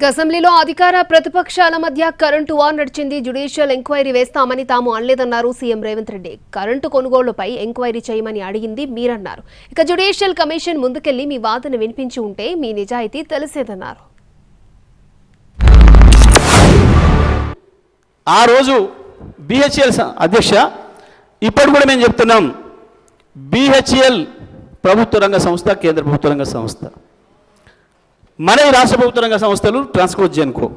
అసెంబ్లీలో అధికార ప్రతిపక్షాల మధ్య కరెంటు వార్ నడిచింది. జ్యుడిషియల్ ఎంక్వైరీ వేస్తామని తాము అనలేదన్నారు సీఎం రేవంత్ రెడ్డి. కరెంటు కొనుగోళ్లపై ఎంక్వైరీ చేయమని అడిగింది మీరన్నారు. ఇక జ్యుడిషియల్ కమిషన్ ముందుకెళ్లి మీ వాదన వినిపించి ఉంటే మీ నిజాయితీ తెలిసేదన్నారు. ఆ రోజు బిహెచ్ఎల్ అధ్యక్ష ఇప్పుడు కూడా మేము చెప్తున్నాం, బిహెచ్ఎల్ ప్రభుత్వ రంగ సంస్థ, కేంద్ర ప్రభుత్వ రంగ సంస్థ. మన రాష్ట్ర ప్రభుత్వ రంగ సంస్థలు ట్రాన్స్కో జెన్కో.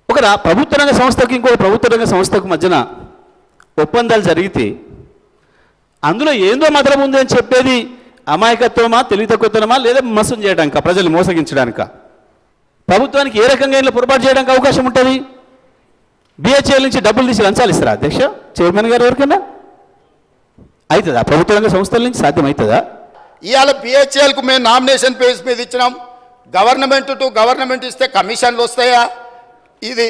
ఒక ప్రభుత్వ రంగ సంస్థకి ఇంకో ప్రభుత్వ రంగ సంస్థకు మధ్యన ఒప్పందాలు జరిగితే అందులో ఏందో మతలం ఉంది అని చెప్పేది అమాయకత్వమా, తెలివి తక్కువతనమా, లేదా మోసం చేయడానిక, ప్రజలు మోసగించడానిక? ప్రభుత్వానికి ఏ రకంగా ఇలా పొరపాటు చేయడానికి అవకాశం ఉంటుంది? బిహెచ్ఎల్ నుంచి డబ్బులు తీసి లంచాలు ఇస్తారా అధ్యక్ష, చైర్మన్ గారు? ఎవరికైనా అవుతుందా? ప్రభుత్వ రంగ సంస్థల నుంచి సాధ్యమవుతుందా? ఇవాళ బిహెచ్ఎల్కు మేము నామినేషన్ పేజ్ మీద ఇచ్చినాం. గవర్నమెంట్ టు గవర్నమెంట్ ఇస్తే కమిషన్లు వస్తాయా? ఇది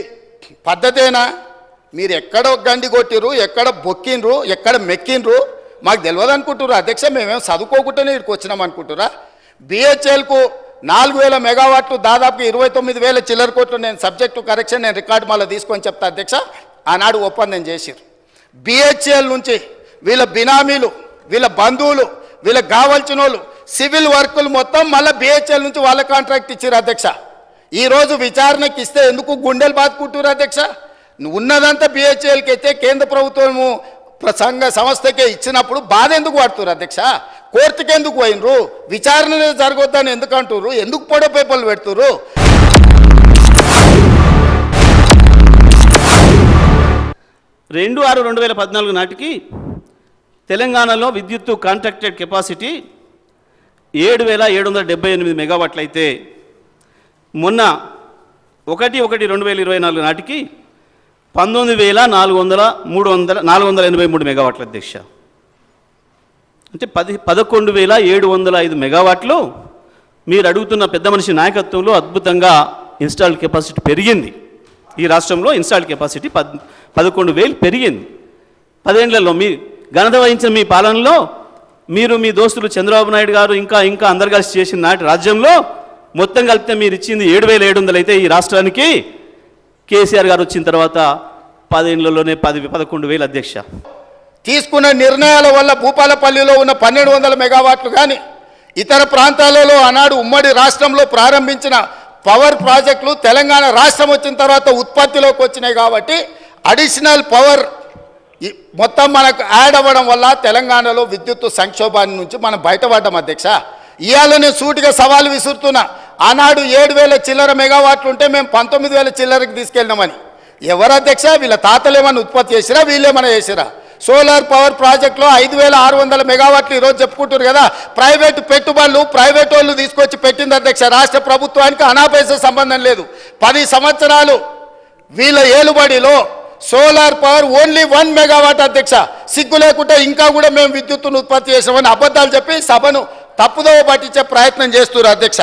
పద్ధతేనా? మీరు ఎక్కడ గండి కొట్టిరు, ఎక్కడ బొక్కిండ్రు, ఎక్కడ మెక్కిండ్రు మాకు తెలియదు అనుకుంటున్నారు అధ్యక్ష. మేమేం చదువుకోకుండానే ఇక్కడికి వచ్చినాం అనుకుంటురా? బిహెచ్ఎల్కు 4000 మెగావాట్లు, దాదాపు 29,000 చిల్లర కోట్లు. నేను సబ్జెక్టు కరెక్షన్, నేను రికార్డు మళ్ళీ తీసుకొని చెప్తా అధ్యక్ష. ఆనాడు ఒప్పందం చేసిరు. బిహెచ్ఎల్ నుంచి వీళ్ళ బినామీలు, వీళ్ళ బంధువులు, వీళ్ళకి కావాల్సిన వాళ్ళు సివిల్ వర్కులు మొత్తం మళ్ళీ బిహెచ్ఎల్ నుంచి వాళ్ళ కాంట్రాక్ట్ ఇచ్చారు అధ్యక్ష. ఈరోజు విచారణకి ఇస్తే ఎందుకు గుండెలు బాదుకుంటారు అధ్యక్ష? ఉన్నదంతా బిహెచ్ఎల్కి అయితే కేంద్ర ప్రభుత్వము సంఘ సంస్థకే ఇచ్చినప్పుడు బాధ ఎందుకు పడుతున్నారు అధ్యక్ష? కోర్టుకి ఎందుకు పోయినరు? విచారణ జరగొద్దని ఎందుకు అంటున్నారు? ఎందుకు పొడ పేపర్లు పెడుతున్నారు? 2/6/2014 నాటికి తెలంగాణలో విద్యుత్తు కాంట్రాక్టెడ్ కెపాసిటీ 7,778 మెగావాట్లు అయితే మొన్న 1/1/2024 నాటికి 19,483 మెగావాట్ల అధ్యక్ష. అంటే 11,705 మెగావాట్లు మీరు అడుగుతున్న పెద్ద మనిషి నాయకత్వంలో అద్భుతంగా ఇన్స్టాల్డ్ కెపాసిటీ పెరిగింది. ఈ రాష్ట్రంలో ఇన్స్టాల్డ్ కెపాసిటీ 11,000 పెరిగింది. 10 ఏళ్లలో మీ ఘనత వహించిన మీ పాలనలో మీరు, మీ దోస్తులు చంద్రబాబు నాయుడు గారు ఇంకా అందరు కలిసి చేసిన నాటి రాజ్యంలో మొత్తం కలిపితే మీరు ఇచ్చింది 7,700 అయితే ఈ రాష్ట్రానికి కేసీఆర్ గారు వచ్చిన తర్వాత 10 ఏళ్లలోనే 11,000 అధ్యక్ష. తీసుకున్న నిర్ణయాల వల్ల భూపాలపల్లిలో ఉన్న 1,200 మెగావాట్లు కానీ ఇతర ప్రాంతాలలో ఆనాడు ఉమ్మడి రాష్ట్రంలో ప్రారంభించిన పవర్ ప్రాజెక్టులు తెలంగాణ రాష్ట్రం వచ్చిన తర్వాత ఉత్పత్తిలోకి వచ్చినాయి. కాబట్టి అడిషనల్ పవర్ మొత్తం మనకు యాడ్ అవ్వడం వల్ల తెలంగాణలో విద్యుత్ సంక్షోభాన్ని నుంచి మనం బయటపడ్డాం అధ్యక్ష. ఇవాళ నేను సూటిగా సవాలు విసురుతున్నా. ఆనాడు 7,000 చిల్లర మెగావాట్లు ఉంటే మేము 19,000 చిల్లరకి తీసుకెళ్ళినామని. ఎవరు అధ్యక్ష? వీళ్ళ తాతలు ఏమన్నా ఉత్పత్తి చేసిరా, వీళ్ళేమన్నా చేసిరా? సోలార్ పవర్ ప్రాజెక్టులో 5,600 మెగావాట్లు ఈరోజు చెప్పుకుంటారు కదా. ప్రైవేటు పెట్టుబడులు ప్రైవేట్ వాళ్ళు తీసుకొచ్చి పెట్టింది అధ్యక్ష. రాష్ట్ర ప్రభుత్వానికి అనాపైసే సంబంధం లేదు. 10 సంవత్సరాలు వీళ్ళ ఏలుబడిలో సోలార్ పవర్ ఓన్లీ 1 మెగావాట్ అధ్యక్ష. సిగ్గు లేకుండా ఇంకా కూడా మేము విద్యుత్తును ఉత్పత్తి చేసామని అబద్ధాలు చెప్పి సభను తప్పుదోవ పట్టించే ప్రయత్నం చేస్తున్నారు అధ్యక్ష.